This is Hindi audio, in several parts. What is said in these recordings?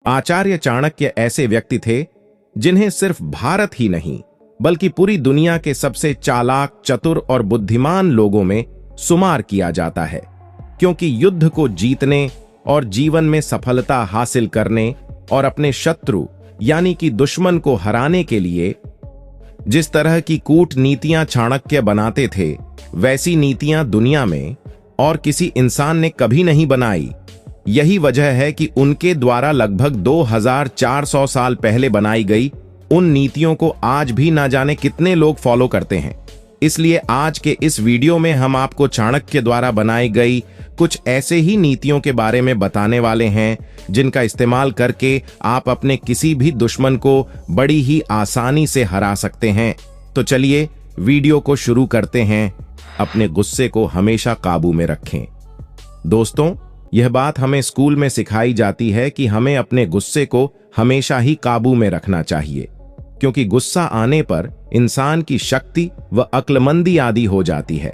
आचार्य चाणक्य ऐसे व्यक्ति थे जिन्हें सिर्फ भारत ही नहीं बल्कि पूरी दुनिया के सबसे चालाक, चतुर और बुद्धिमान लोगों में शुमार किया जाता है, क्योंकि युद्ध को जीतने और जीवन में सफलता हासिल करने और अपने शत्रु यानी कि दुश्मन को हराने के लिए जिस तरह की कूटनीतियां चाणक्य बनाते थे, वैसी नीतियां दुनिया में और किसी इंसान ने कभी नहीं बनाई। यही वजह है कि उनके द्वारा लगभग 2400 साल पहले बनाई गई उन नीतियों को आज भी ना जाने कितने लोग फॉलो करते हैं। इसलिए आज के इस वीडियो में हम आपको चाणक्य द्वारा बनाई गई कुछ ऐसे ही नीतियों के बारे में बताने वाले हैं जिनका इस्तेमाल करके आप अपने किसी भी दुश्मन को बड़ी ही आसानी से हरा सकते हैं। तो चलिए वीडियो को शुरू करते हैं। अपने गुस्से को हमेशा काबू में रखें। दोस्तों, यह बात हमें स्कूल में सिखाई जाती है कि हमें अपने गुस्से को हमेशा ही काबू में रखना चाहिए, क्योंकि गुस्सा आने पर इंसान की शक्ति व अक्लमंदी आदि हो जाती है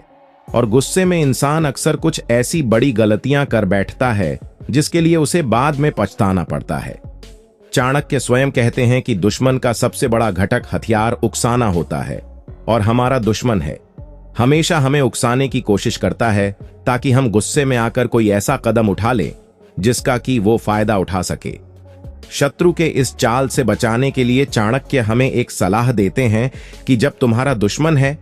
और गुस्से में इंसान अक्सर कुछ ऐसी बड़ी गलतियां कर बैठता है जिसके लिए उसे बाद में पछताना पड़ता है। चाणक्य स्वयं कहते हैं कि दुश्मन का सबसे बड़ा घटक हथियार उकसाना होता है और हमारा दुश्मन है हमेशा हमें उकसाने की कोशिश करता है ताकि हम गुस्से में आकर कोई ऐसा कदम उठा लें जिसका कि वो फायदा उठा सके। शत्रु के इस चाल से बचाने के लिए चाणक्य हमें एक सलाह देते हैं कि जब तुम्हारा दुश्मन है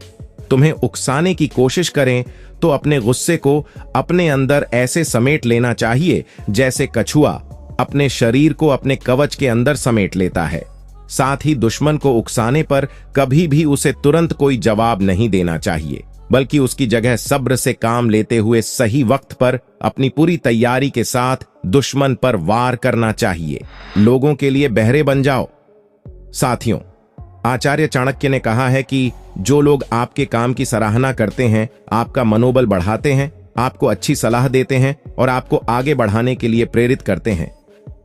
तुम्हें उकसाने की कोशिश करें तो अपने गुस्से को अपने अंदर ऐसे समेट लेना चाहिए जैसे कछुआ अपने शरीर को अपने कवच के अंदर समेट लेता है। साथ ही दुश्मन को उकसाने पर कभी भी उसे तुरंत कोई जवाब नहीं देना चाहिए, बल्कि उसकी जगह सब्र से काम लेते हुए सही वक्त पर अपनी पूरी तैयारी के साथ दुश्मन पर वार करना चाहिए। लोगों के लिए बहरे बन जाओ। साथियों, आचार्य चाणक्य ने कहा है कि जो लोग आपके काम की सराहना करते हैं, आपका मनोबल बढ़ाते हैं, आपको अच्छी सलाह देते हैं और आपको आगे बढ़ाने के लिए प्रेरित करते हैं,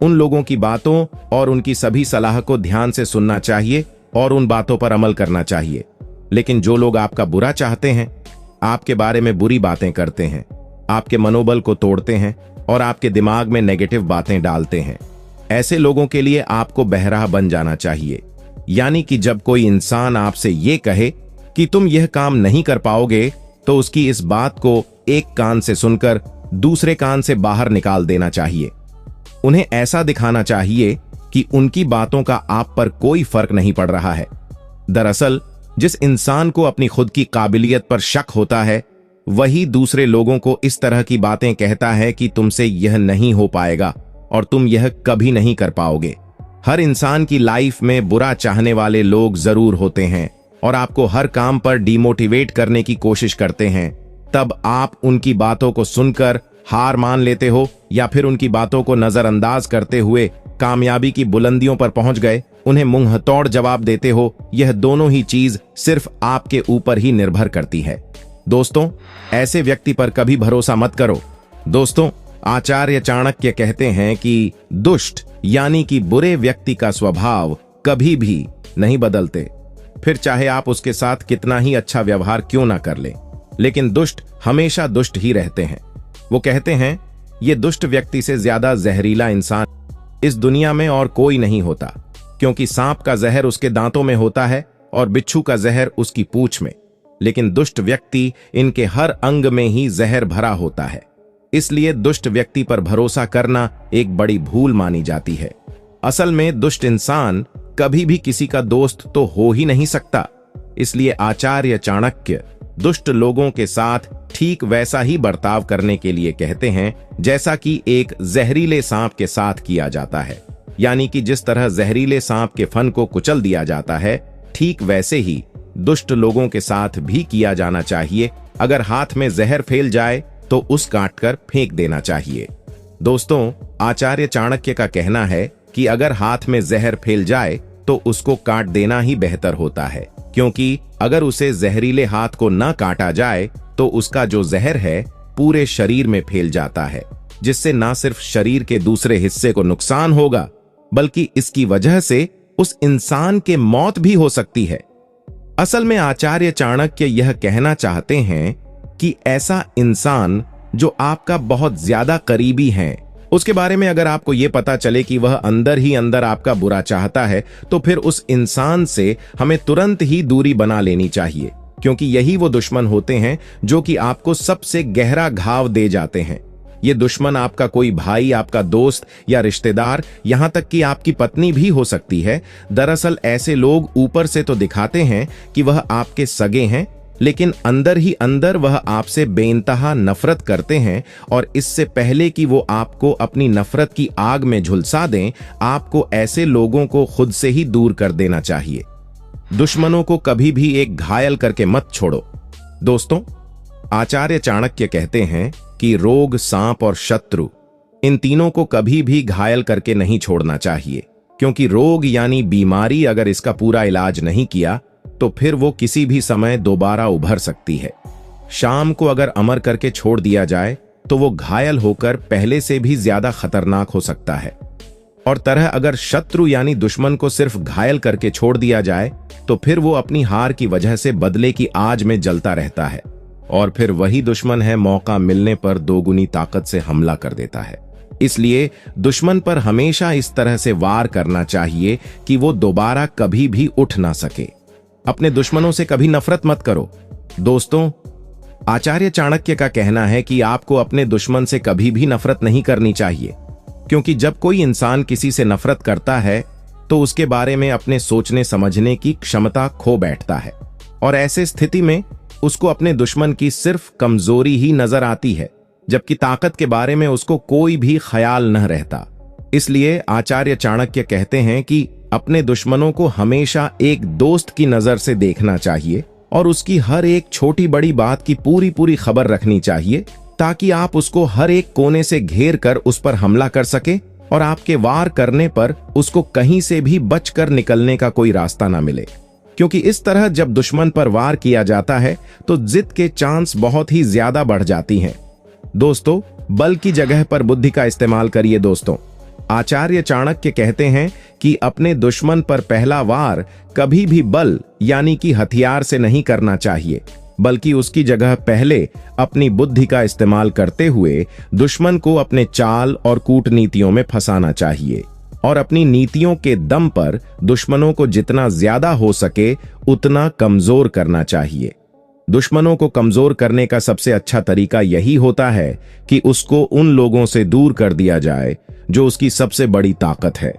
उन लोगों की बातों और उनकी सभी सलाह को ध्यान से सुनना चाहिए और उन बातों पर अमल करना चाहिए। लेकिन जो लोग आपका बुरा चाहते हैं, आपके बारे में बुरी बातें करते हैं, आपके मनोबल को तोड़ते हैं और आपके दिमाग में नेगेटिव बातें डालते हैं, ऐसे लोगों के लिए आपको बहरा बन जाना चाहिए। यानी कि जब कोई इंसान आपसे ये कहे कि तुम यह काम नहीं कर पाओगे, तो उसकी इस बात को एक कान से सुनकर दूसरे कान से बाहर निकाल देना चाहिए। उन्हें ऐसा दिखाना चाहिए कि उनकी बातों का आप पर कोई फर्क नहीं पड़ रहा है। दरअसल जिस इंसान को अपनी खुद की काबिलियत पर शक होता है, वही दूसरे लोगों को इस तरह की बातें कहता है कि तुमसे यह नहीं हो पाएगा और तुम यह कभी नहीं कर पाओगे। हर इंसान की लाइफ में बुरा चाहने वाले लोग जरूर होते हैं और आपको हर काम पर डिमोटिवेट करने की कोशिश करते हैं। तब आप उनकी बातों को सुनकर हार मान लेते हो या फिर उनकी बातों को नजरअंदाज करते हुए कामयाबी की बुलंदियों पर पहुंच गए, उन्हें मुंहतोड़ जवाब देते हो। यह दोनों ही चीज सिर्फ आपके ऊपर ही निर्भर करती है। दोस्तों, ऐसे व्यक्ति पर कभी भरोसा मत करो। दोस्तों, आचार्य चाणक्य कहते हैं कि दुष्ट यानी कि बुरे व्यक्ति का स्वभाव कभी भी नहीं बदलते, फिर चाहे आप उसके साथ कितना ही अच्छा व्यवहार क्यों ना कर लें, लेकिन दुष्ट हमेशा दुष्ट ही रहते हैं। वो कहते हैं, ये दुष्ट व्यक्ति से ज्यादा जहरीला इंसान इस दुनिया में और कोई नहीं होता, क्योंकि सांप का जहर उसके दांतों में होता है और बिच्छू का जहर उसकी पूंछ में, लेकिन दुष्ट व्यक्ति इनके हर अंग में ही जहर भरा होता है। इसलिए दुष्ट व्यक्ति पर भरोसा करना एक बड़ी भूल मानी जाती है। असल में दुष्ट इंसान कभी भी किसी का दोस्त तो हो ही नहीं सकता। इसलिए आचार्य चाणक्य दुष्ट लोगों के साथ ठीक वैसा ही बर्ताव करने के लिए कहते हैं जैसा कि एक जहरीले सांप के साथ किया जाता है। यानी कि जिस तरह जहरीले सांप के फन को कुचल दिया जाता है, ठीक वैसे ही दुष्ट लोगों के साथ भी किया जाना चाहिए। अगर हाथ में जहर फैल जाए तो उस काट कर फेंक देना चाहिए। दोस्तों, आचार्य चाणक्य का कहना है कि अगर हाथ में जहर फैल जाए तो उसको काट देना ही बेहतर होता है, क्योंकि अगर उसे जहरीले हाथ को न काटा जाए तो उसका जो जहर है पूरे शरीर में फैल जाता है, जिससे न सिर्फ शरीर के दूसरे हिस्से को नुकसान होगा, बल्कि इसकी वजह से उस इंसान के मौत भी हो सकती है। असल में आचार्य चाणक्य यह कहना चाहते हैं कि ऐसा इंसान जो आपका बहुत ज्यादा करीबी है उसके बारे में अगर आपको यह पता चले कि वह अंदर ही अंदर आपका बुरा चाहता है, तो फिर उस इंसान से हमें तुरंत ही दूरी बना लेनी चाहिए, क्योंकि यही वो दुश्मन होते हैं जो कि आपको सबसे गहरा घाव दे जाते हैं। ये दुश्मन आपका कोई भाई, आपका दोस्त या रिश्तेदार, यहां तक कि आपकी पत्नी भी हो सकती है। दरअसल ऐसे लोग ऊपर से तो दिखाते हैं कि वह आपके सगे हैं, लेकिन अंदर ही अंदर वह आपसे बेइंतहा नफरत करते हैं, और इससे पहले कि वो आपको अपनी नफरत की आग में झुलसा दें, आपको ऐसे लोगों को खुद से ही दूर कर देना चाहिए। दुश्मनों को कभी भी एक घायल करके मत छोड़ो। दोस्तों, आचार्य चाणक्य कहते हैं कि रोग, सांप और शत्रु, इन तीनों को कभी भी घायल करके नहीं छोड़ना चाहिए, क्योंकि रोग यानी बीमारी अगर इसका पूरा इलाज नहीं किया तो फिर वो किसी भी समय दोबारा उभर सकती है। शाम को अगर अमर करके छोड़ दिया जाए तो वो घायल होकर पहले से भी ज्यादा खतरनाक हो सकता है। और तरह अगर शत्रु यानी दुश्मन को सिर्फ घायल करके छोड़ दिया जाए तो फिर वो अपनी हार की वजह से बदले की आग में जलता रहता है, और फिर वही दुश्मन है मौका मिलने पर दोगुनी ताकत से हमला कर देता है। इसलिए दुश्मन पर हमेशा इस तरह से वार करना चाहिए कि वो दोबारा कभी भी उठ ना सके। अपने दुश्मनों से कभी नफरत मत करो। दोस्तों, आचार्य चाणक्य का कहना है कि आपको अपने दुश्मन से कभी भी नफरत नहीं करनी चाहिए, क्योंकि जब कोई इंसान किसी से नफरत करता है तो उसके बारे में अपने सोचने समझने की क्षमता खो बैठता है, और ऐसे स्थिति में उसको अपने दुश्मन की सिर्फ कमजोरी ही नजर आती है, जबकि ताकत के बारे में उसको कोई भी ख्याल न रहता। इसलिए आचार्य चाणक्य कहते हैं कि अपने दुश्मनों को हमेशा एक दोस्त की नजर से देखना चाहिए, और उसकी हर एक छोटी बड़ी बात की पूरी पूरी खबर रखनी चाहिए, ताकि आप उसको हर एक कोने से घेर कर उस पर हमला कर सके, और आपके वार करने पर उसको कहीं से भी बचकर निकलने का कोई रास्ता ना मिले। क्योंकि इस तरह जब दुश्मन पर वार किया जाता है तो जित के चांस बहुत ही ज्यादा बढ़ जाती हैं। दोस्तों, बल की जगह पर बुद्धि का इस्तेमाल करिए। दोस्तों, आचार्य चाणक्य कहते हैं कि अपने दुश्मन पर पहला वार कभी भी बल यानी कि हथियार से नहीं करना चाहिए, बल्कि उसकी जगह पहले अपनी बुद्धि का इस्तेमाल करते हुए दुश्मन को अपने चाल और कूटनीतियों में फंसाना चाहिए, और अपनी नीतियों के दम पर दुश्मनों को जितना ज्यादा हो सके उतना कमजोर करना चाहिए। दुश्मनों को कमजोर करने का सबसे अच्छा तरीका यही होता है कि उसको उन लोगों से दूर कर दिया जाए जो उसकी सबसे बड़ी ताकत है।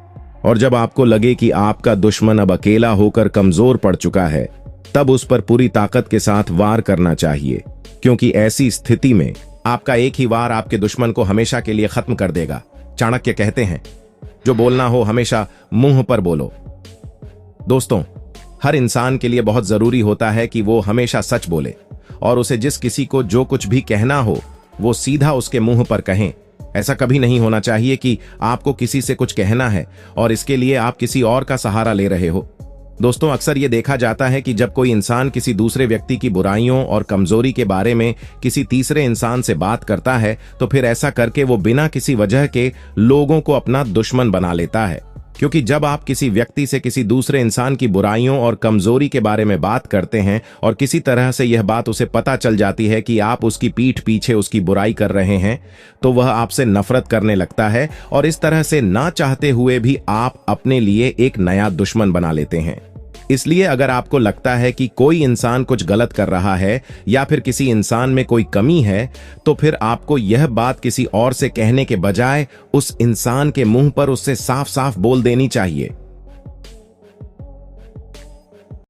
और जब आपको लगे कि आपका दुश्मन अब अकेला होकर कमजोर पड़ चुका है, तब उस पर पूरी ताकत के साथ वार करना चाहिए, क्योंकि ऐसी स्थिति में आपका एक ही वार आपके दुश्मन को हमेशा के लिए खत्म कर देगा। चाणक्य कहते हैं, जो बोलना हो हमेशा मुंह पर बोलो। दोस्तों, हर इंसान के लिए बहुत जरूरी होता है कि वो हमेशा सच बोले, और उसे जिस किसी को जो कुछ भी कहना हो वो सीधा उसके मुंह पर कहें। ऐसा कभी नहीं होना चाहिए कि आपको किसी से कुछ कहना है और इसके लिए आप किसी और का सहारा ले रहे हो। दोस्तों, अक्सर ये देखा जाता है कि जब कोई इंसान किसी दूसरे व्यक्ति की बुराइयों और कमजोरी के बारे में किसी तीसरे इंसान से बात करता है तो फिर ऐसा करके वो बिना किसी वजह के लोगों को अपना दुश्मन बना लेता है। क्योंकि जब आप किसी व्यक्ति से किसी दूसरे इंसान की बुराइयों और कमजोरी के बारे में बात करते हैं और किसी तरह से यह बात उसे पता चल जाती है कि आप उसकी पीठ पीछे उसकी बुराई कर रहे हैं, तो वह आपसे नफरत करने लगता है, और इस तरह से ना चाहते हुए भी आप अपने लिए एक नया दुश्मन बना लेते हैं। इसलिए अगर आपको लगता है कि कोई इंसान कुछ गलत कर रहा है या फिर किसी इंसान में कोई कमी है, तो फिर आपको यह बात किसी और से कहने के बजाय उस इंसान के मुंह पर उससे साफ साफ बोल देनी चाहिए।